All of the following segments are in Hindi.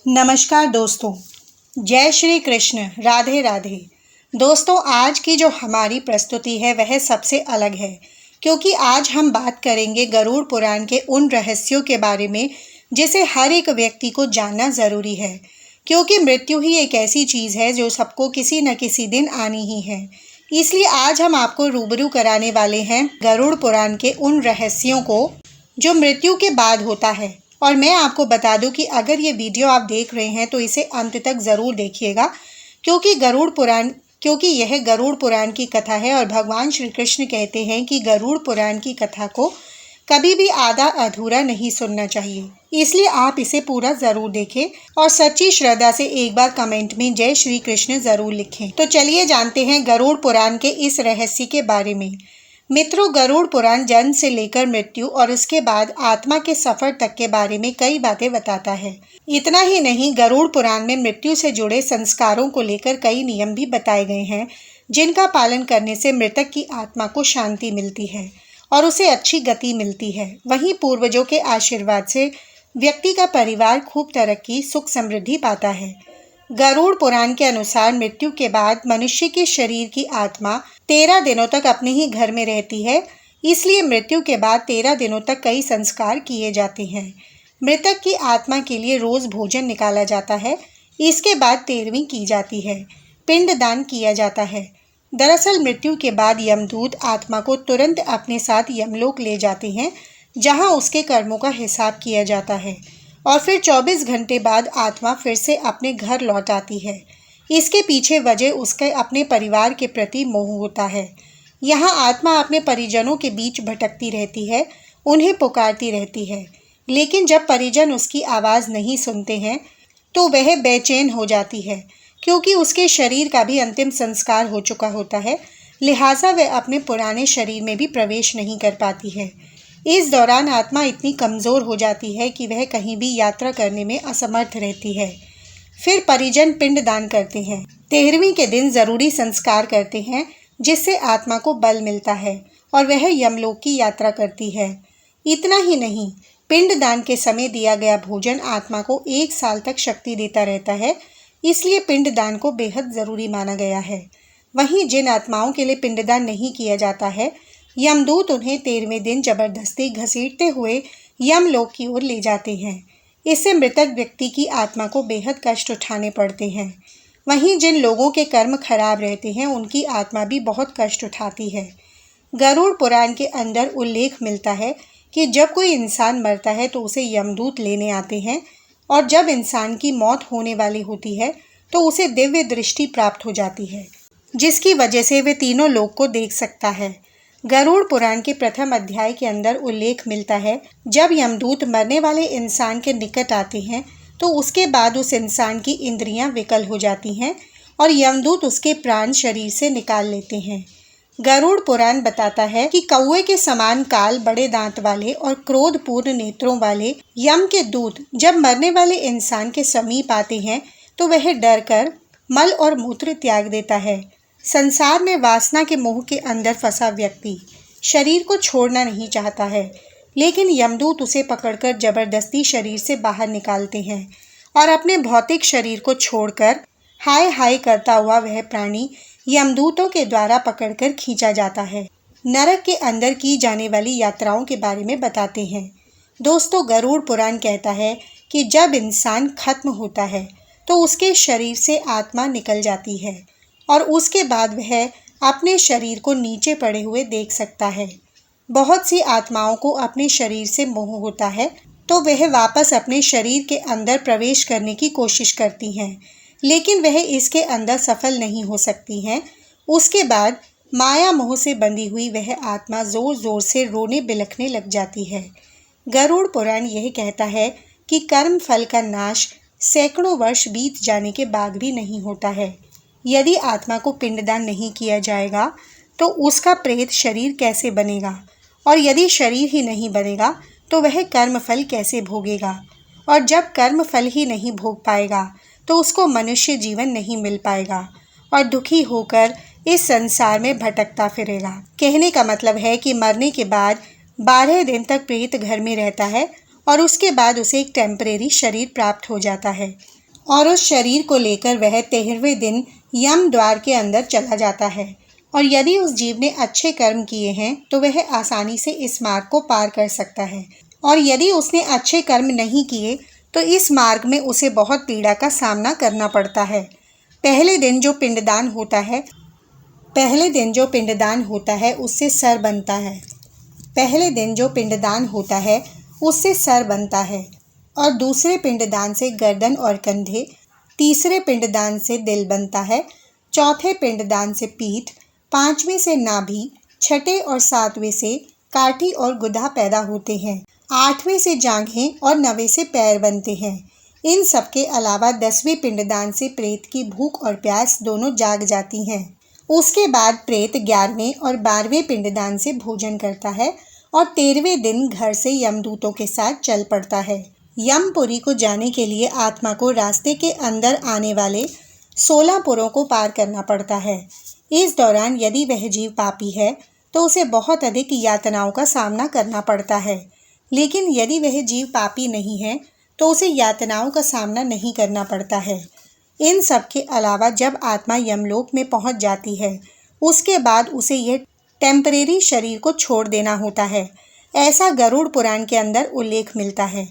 नमस्कार दोस्तों। जय श्री कृष्ण। राधे राधे। दोस्तों, आज की जो हमारी प्रस्तुति है वह सबसे अलग है, क्योंकि आज हम बात करेंगे गरुड़ पुराण के उन रहस्यों के बारे में जिसे हर एक व्यक्ति को जानना ज़रूरी है। क्योंकि मृत्यु ही एक ऐसी चीज़ है जो सबको किसी न किसी दिन आनी ही है। इसलिए आज हम आपको रूबरू कराने वाले हैं गरुड़ पुराण के उन रहस्यों को जो मृत्यु के बाद होता है। और मैं आपको बता दूं कि अगर ये वीडियो आप देख रहे हैं तो इसे अंत तक ज़रूर देखिएगा, क्योंकि यह गरुड़ पुराण की कथा है और भगवान श्री कृष्ण कहते हैं कि गरुड़ पुराण की कथा को कभी भी आधा अधूरा नहीं सुनना चाहिए। इसलिए आप इसे पूरा ज़रूर देखें और सच्ची श्रद्धा से एक बार कमेंट में जय श्री कृष्ण ज़रूर लिखें। तो चलिए जानते हैं गरुड़ पुराण के इस रहस्य के बारे में। मित्रों, गरुड़ पुराण जन्म से लेकर मृत्यु और उसके बाद आत्मा के सफर तक के बारे में कई बातें बताता है। इतना ही नहीं, गरुड़ पुराण में मृत्यु से जुड़े संस्कारों को लेकर कई नियम भी बताए गए हैं, जिनका पालन करने से मृतक की आत्मा को शांति मिलती है और उसे अच्छी गति मिलती है। वहीं पूर्वजों के आशीर्वाद से व्यक्ति का परिवार खूब तरक्की सुख समृद्धि पाता है। गरुड़ पुराण के अनुसार मृत्यु के बाद मनुष्य के शरीर की आत्मा 13 दिनों तक अपने ही घर में रहती है। इसलिए मृत्यु के बाद 13 दिनों तक कई संस्कार किए जाते हैं। मृतक की आत्मा के लिए रोज भोजन निकाला जाता है। इसके बाद 13वीं की जाती है, पिंडदान किया जाता है। दरअसल मृत्यु के बाद यमदूत आत्मा को तुरंत अपने साथ यमलोक ले जाते हैं, जहां उसके कर्मों का हिसाब किया जाता है और फिर 24 घंटे बाद आत्मा फिर से अपने घर लौट आती है। इसके पीछे वजह उसके अपने परिवार के प्रति मोह होता है। यहाँ आत्मा अपने परिजनों के बीच भटकती रहती है, उन्हें पुकारती रहती है, लेकिन जब परिजन उसकी आवाज़ नहीं सुनते हैं तो वह बेचैन हो जाती है, क्योंकि उसके शरीर का भी अंतिम संस्कार हो चुका होता है। लिहाजा वह अपने पुराने शरीर में भी प्रवेश नहीं कर पाती है। इस दौरान आत्मा इतनी कमज़ोर हो जाती है कि वह कहीं भी यात्रा करने में असमर्थ रहती है। फिर परिजन पिंडदान करते हैं। 13वीं के दिन ज़रूरी संस्कार करते हैं, जिससे आत्मा को बल मिलता है और वह यमलोक की यात्रा करती है। इतना ही नहीं, पिंडदान के समय दिया गया भोजन आत्मा को 1 साल तक शक्ति देता रहता है। इसलिए पिंडदान को बेहद ज़रूरी माना गया है। वहीं जिन आत्माओं के लिए पिंडदान नहीं किया जाता है, यमदूत उन्हें 13वें दिन जबरदस्ती घसीटते हुए यमलोक की ओर ले जाते हैं। इससे मृतक व्यक्ति की आत्मा को बेहद कष्ट उठाने पड़ते हैं। वहीं जिन लोगों के कर्म खराब रहते हैं, उनकी आत्मा भी बहुत कष्ट उठाती है। गरुड़ पुराण के अंदर उल्लेख मिलता है कि जब कोई इंसान मरता है तो उसे यमदूत लेने आते हैं, और जब इंसान की मौत होने वाली होती है तो उसे दिव्य दृष्टि प्राप्त हो जाती है, जिसकी वजह से वे तीनों लोक को देख सकता है। गरुड़ पुराण के प्रथम अध्याय के अंदर उल्लेख मिलता है, जब यमदूत मरने वाले इंसान के निकट आते हैं तो उसके बाद उस इंसान की इंद्रियां विकल हो जाती हैं और यमदूत उसके प्राण शरीर से निकाल लेते हैं। गरुड़ पुराण बताता है कि कौवे के समान काल, बड़े दांत वाले और क्रोधपूर्ण नेत्रों वाले यम के दूत जब मरने वाले इंसान के समीप आते हैं तो वह डर कर मल और मूत्र त्याग देता है। संसार में वासना के मोह के अंदर फंसा व्यक्ति शरीर को छोड़ना नहीं चाहता है, लेकिन यमदूत उसे पकड़कर जबरदस्ती शरीर से बाहर निकालते हैं और अपने भौतिक शरीर को छोड़कर हाय हाय करता हुआ वह प्राणी यमदूतों के द्वारा पकड़कर खींचा जाता है। नरक के अंदर की जाने वाली यात्राओं के बारे में बताते हैं। दोस्तों, गरुड़ पुराण कहता है कि जब इंसान खत्म होता है तो उसके शरीर से आत्मा निकल जाती है और उसके बाद वह अपने शरीर को नीचे पड़े हुए देख सकता है। बहुत सी आत्माओं को अपने शरीर से मोह होता है तो वह वापस अपने शरीर के अंदर प्रवेश करने की कोशिश करती हैं, लेकिन वह इसके अंदर सफल नहीं हो सकती हैं। उसके बाद माया मोह से बंधी हुई वह आत्मा ज़ोर ज़ोर से रोने बिलखने लग जाती है। गरुड़ पुराण यह कहता है कि कर्म फल का नाश सैकड़ों वर्ष बीत जाने के बाद भी नहीं होता है। यदि आत्मा को पिंडदान नहीं किया जाएगा तो उसका प्रेत शरीर कैसे बनेगा, और यदि शरीर ही नहीं बनेगा तो वह कर्म फल कैसे भोगेगा, और जब कर्म फल ही नहीं भोग पाएगा तो उसको मनुष्य जीवन नहीं मिल पाएगा और दुखी होकर इस संसार में भटकता फिरेगा। कहने का मतलब है कि मरने के बाद 12 दिन तक प्रेत घर में रहता है और उसके बाद उसे एक टेम्परेरी शरीर प्राप्त हो जाता है और उस शरीर को लेकर वह 13वें दिन यम द्वार के अंदर चला जाता है। और यदि उस जीव ने अच्छे कर्म किए हैं तो वह आसानी से इस मार्ग को पार कर सकता है, और यदि उसने अच्छे कर्म नहीं किए तो इस मार्ग में उसे बहुत पीड़ा का सामना करना पड़ता है। पहले दिन जो पिंडदान होता है उससे सर बनता है। पहले दिन जो पिंडदान होता है उससे सर बनता है, और दूसरे पिंडदान से गर्दन और कंधे, तीसरे पिंडदान से दिल बनता है, चौथे पिंडदान से पीठ, पांचवें से नाभि, छठे और सातवें से काठी और गुदा पैदा होते हैं, आठवें से जांघें और नवें से पैर बनते हैं। इन सब के अलावा 10वें पिंडदान से प्रेत की भूख और प्यास दोनों जाग जाती हैं। उसके बाद प्रेत 11वें और 12वें पिंडदान से भोजन करता है और 13वें दिन घर से यमदूतों के साथ चल पड़ता है। यमपुरी को जाने के लिए आत्मा को रास्ते के अंदर आने वाले 16 पुरों को पार करना पड़ता है। इस दौरान यदि वह जीव पापी है तो उसे बहुत अधिक यातनाओं का सामना करना पड़ता है, लेकिन यदि वह जीव पापी नहीं है तो उसे यातनाओं का सामना नहीं करना पड़ता है। इन सब के अलावा जब आत्मा यमलोक में पहुंच जाती है उसके बाद उसे यह टेम्परेरी शरीर को छोड़ देना होता है। ऐसा गरुड़ पुराण के अंदर उल्लेख मिलता है।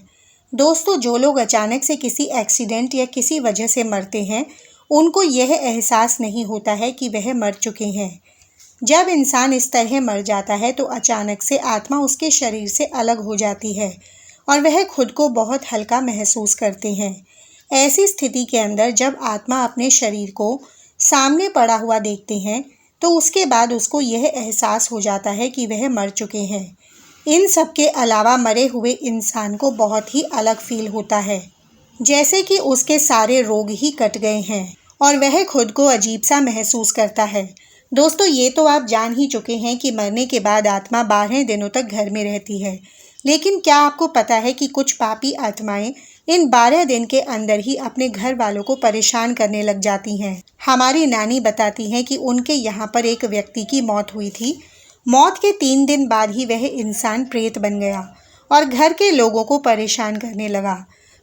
दोस्तों, जो लोग अचानक से किसी एक्सीडेंट या किसी वजह से मरते हैं उनको यह एहसास नहीं होता है कि वह मर चुके हैं। जब इंसान इस तरह मर जाता है तो अचानक से आत्मा उसके शरीर से अलग हो जाती है और वह खुद को बहुत हल्का महसूस करते हैं। ऐसी स्थिति के अंदर जब आत्मा अपने शरीर को सामने पड़ा हुआ देखते हैं तो उसके बाद उसको यह एहसास हो जाता है कि वह मर चुके हैं। इन सब के अलावा मरे हुए इंसान को बहुत ही अलग फील होता है, जैसे कि उसके सारे रोग ही कट गए हैं और वह खुद को अजीब सा महसूस करता है। दोस्तों, ये तो आप जान ही चुके हैं कि मरने के बाद आत्मा 12 दिनों तक घर में रहती है, लेकिन क्या आपको पता है कि कुछ पापी आत्माएं इन 12 दिन के अंदर ही अपने घर वालों को परेशान करने लग जाती हैं। हमारी नानी बताती हैं कि उनके यहाँ पर एक व्यक्ति की मौत हुई थी। मौत के 3 दिन बाद ही वह इंसान प्रेत बन गया और घर के लोगों को परेशान करने लगा।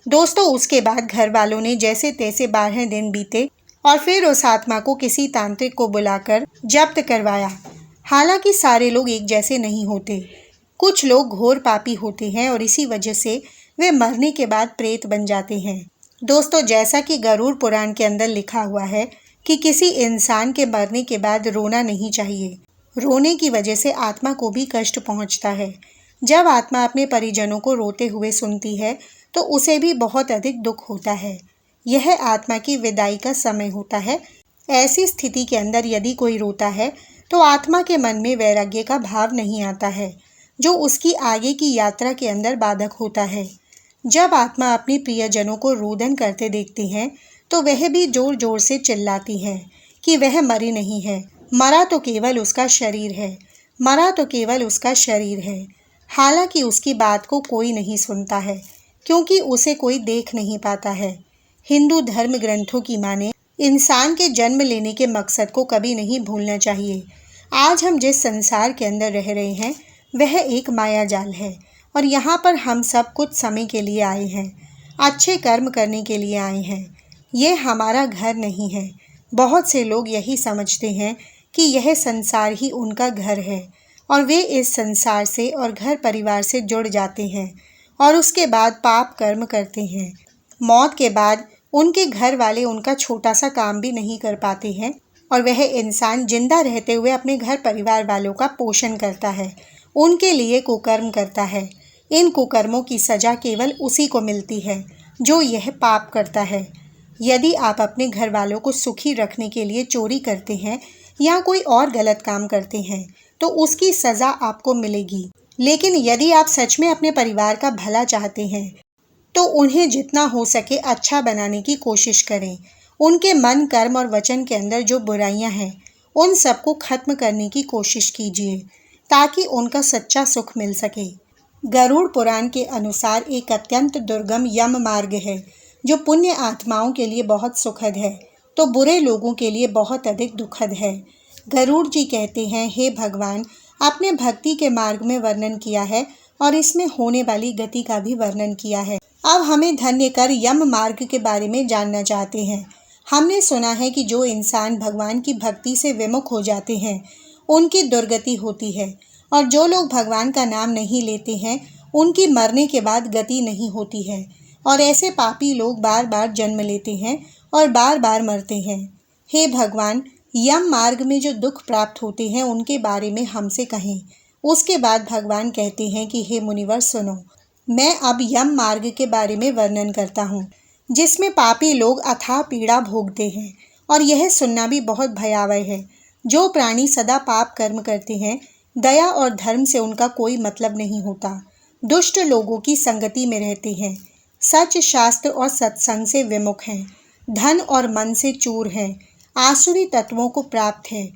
दोस्तों, उसके बाद घर वालों ने जैसे तैसे 12 दिन बीते और फिर उस आत्मा को किसी तांत्रिक को बुलाकर जब्त करवाया। हालांकि सारे लोग एक जैसे नहीं होते, कुछ लोग घोर पापी होते हैं और इसी वजह से वे मरने के बाद प्रेत बन जाते हैं। दोस्तों, जैसा कि गरुड़ पुराण के अंदर लिखा हुआ है कि किसी इंसान के मरने के बाद रोना नहीं चाहिए। रोने की वजह से आत्मा को भी कष्ट पहुंचता है। जब आत्मा अपने परिजनों को रोते हुए सुनती है तो उसे भी बहुत अधिक दुख होता है। यह आत्मा की विदाई का समय होता है। ऐसी स्थिति के अंदर यदि कोई रोता है तो आत्मा के मन में वैराग्य का भाव नहीं आता है, जो उसकी आगे की यात्रा के अंदर बाधक होता है। जब आत्मा अपने प्रियजनों को रोदन करते देखती हैं तो वह भी जोर जोर से चिल्लाती हैं कि वह मरी नहीं है, मरा तो केवल उसका शरीर है, मरा तो केवल उसका शरीर है। हालांकि उसकी बात को कोई नहीं सुनता है क्योंकि उसे कोई देख नहीं पाता है। हिंदू धर्म ग्रंथों की माने इंसान के जन्म लेने के मकसद को कभी नहीं भूलना चाहिए। आज हम जिस संसार के अंदर रह रहे हैं वह एक माया जाल है और यहाँ पर हम सब कुछ समय के लिए आए हैं, अच्छे कर्म करने के लिए आए हैं। ये हमारा घर नहीं है। बहुत से लोग यही समझते हैं कि यह संसार ही उनका घर है और वे इस संसार से और घर परिवार से जुड़ जाते हैं और उसके बाद पाप कर्म करते हैं। मौत के बाद उनके घर वाले उनका छोटा सा काम भी नहीं कर पाते हैं और वह इंसान जिंदा रहते हुए अपने घर परिवार वालों का पोषण करता है, उनके लिए कुकर्म करता है। इन कुकर्मों की सजा केवल उसी को मिलती है जो यह पाप करता है। यदि आप अपने घर वालों को सुखी रखने के लिए चोरी करते हैं या कोई और गलत काम करते हैं तो उसकी सज़ा आपको मिलेगी, लेकिन यदि आप सच में अपने परिवार का भला चाहते हैं तो उन्हें जितना हो सके अच्छा बनाने की कोशिश करें। उनके मन, कर्म और वचन के अंदर जो बुराइयां हैं उन सबको खत्म करने की कोशिश कीजिए ताकि उनका सच्चा सुख मिल सके। गरुड़ पुराण के अनुसार एक अत्यंत दुर्गम यम मार्ग है जो पुण्य आत्माओं के लिए बहुत सुखद है तो बुरे लोगों के लिए बहुत अधिक दुखद है। गरुड़ जी कहते हैं, हे भगवान, आपने भक्ति के मार्ग में वर्णन किया है और इसमें होने वाली गति का भी वर्णन किया है। अब हमें धन्य कर यम मार्ग के बारे में जानना चाहते हैं। हमने सुना है कि जो इंसान भगवान की भक्ति से विमुख हो जाते हैं उनकी दुर्गति होती है, और जो लोग भगवान का नाम नहीं लेते हैं उनकी मरने के बाद गति नहीं होती है, और ऐसे पापी लोग बार बार जन्म लेते हैं और बार बार मरते हैं। हे भगवान, यम मार्ग में जो दुख प्राप्त होते हैं उनके बारे में हमसे कहें। उसके बाद भगवान कहते हैं कि हे मुनिवर सुनो, मैं अब यम मार्ग के बारे में वर्णन करता हूँ, जिसमें पापी लोग अथाह पीड़ा भोगते हैं, और यह सुनना भी बहुत भयावह है। जो प्राणी सदा पाप कर्म करते हैं, दया और धर्म से उनका कोई मतलब नहीं होता, दुष्ट लोगों की संगति में रहते हैं, सच शास्त्र और सत्संग से विमुख हैं, धन और मन से चूर हैं, आसुरी तत्वों को प्राप्त है,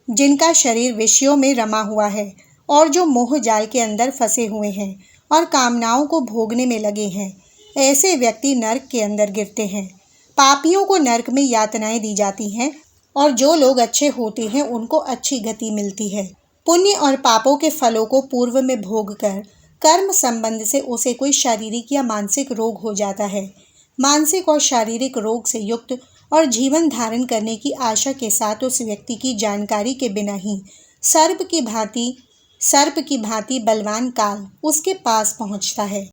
जिनका शरीर विषयों में रमा हुआ है, और जो मोह जाल के अंदर फंसे हुए हैं और कामनाओं को भोगने में लगे हैं, ऐसे व्यक्ति नरक के अंदर गिरते हैं। पापियों को नरक में यातनाएं दी जाती हैं, और जो लोग अच्छे होते हैं उनको अच्छी गति मिलती है। पुण्य और पापों के फलों को पूर्व में भोग कर कर्म संबंध से उसे कोई शारीरिक या मानसिक रोग हो जाता है। मानसिक और शारीरिक रोग से युक्त और जीवन धारण करने की आशा के साथ उस व्यक्ति की जानकारी के बिना ही सर्प की भांति बलवान काल उसके पास पहुंचता है।